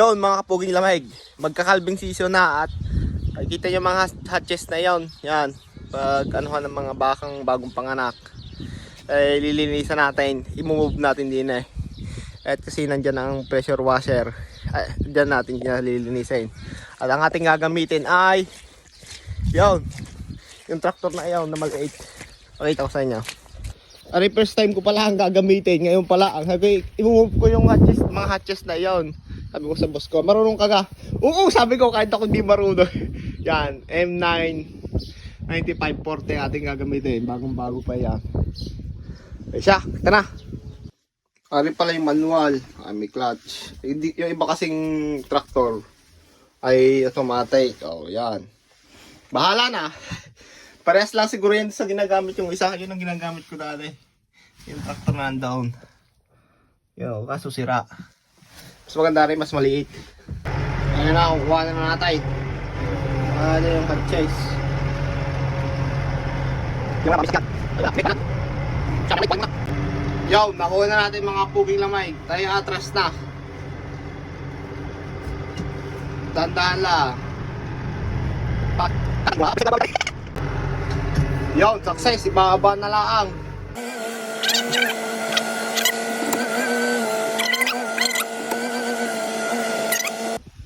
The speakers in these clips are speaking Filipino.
Yon mga kapuging lamig, magkakalbing season na at kita nyo mga hatches na yon. Yan, pag anuhan ng mga bakang bagong panganak, ay lilinisan natin, i-move natin din eh. At kasi nandyan ang pressure washer, ay, dyan natin lilinisin. At ang ating gagamitin ay yon, yung tractor na yon na maliit. Pakita ko sa inyo. Ari first time ko pala ang gagamitin, ngayon pala ang sabi, i-move ko yung hatches, mga hatches na yon. Sabi ko sa boss ko, marunong ka ga? Oo, sabi ko kahit ako hindi marunong. Yan, M9 9540 ating gagamitin. Bagong bago pa yan. Ay siya, kita na. Ari pala yung manual. May clutch. Yung iba kasing traktor ay automatic. Oh, yan. Bahala na. Parehas lang siguro yan sa ginagamit yung isa. Yun ang ginagamit ko dati. Yung traktor na down. Yo, kaso sira. Mas maganda rin, mas maliit. Ayun na, kukuha na natin. Ano yung purchase. Yung mga pamisakat. Yo, nakuha na natin mga puging lamay. Tayo atras na. Tandaan lang. Yo, success. Ibaba na lang.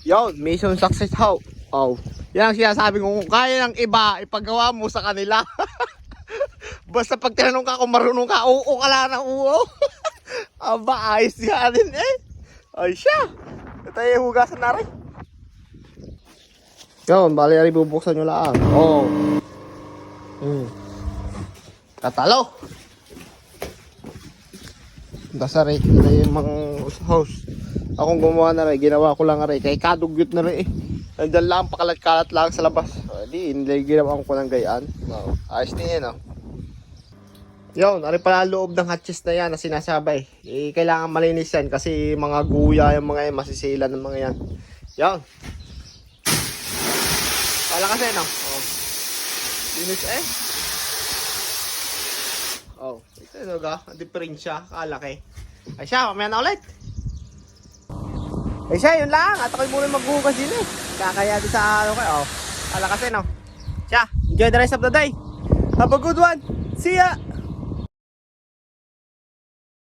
Yon, mission success how? Oh. Yan ang sinasabi ko, kung kaya ng iba, ipagawa mo sa kanila. Basta pag tinanong ka kung marunong ka, oo ka lang ng oo. Aba, ayos nga din eh. Ay siya. Tayo hugasan na rin. Yon, bali rin bubuksan nyo lang. Oh. Katalo. Basta rin, ito yung mga house. Akong gumawa na rin, ginawa ko lang rin. Kaya kadugyot na rin eh. Nandyan lang, pakalat-kalat lang sa labas. Hindi, ginawa ko ng gayaan. No. Ayos din yun, oh. Yun, ari pala loob ng hatches na yan na sinasabay. Kailangan malinis yan kasi mga guya yung mga yan, masisilan ng mga yan. Yun. Pala kasi, no? Oh. Linis eh. Oh, ito yun, ang diferensya, kalaki. Ay siya, mamaya na ulit. Eh siya, yun lang. At ako'y muna maghugas din eh. Kakaya din sa ano kayo. Oh, ala kasi no. Siya, enjoy the rest of the day. Have a good one. See ya!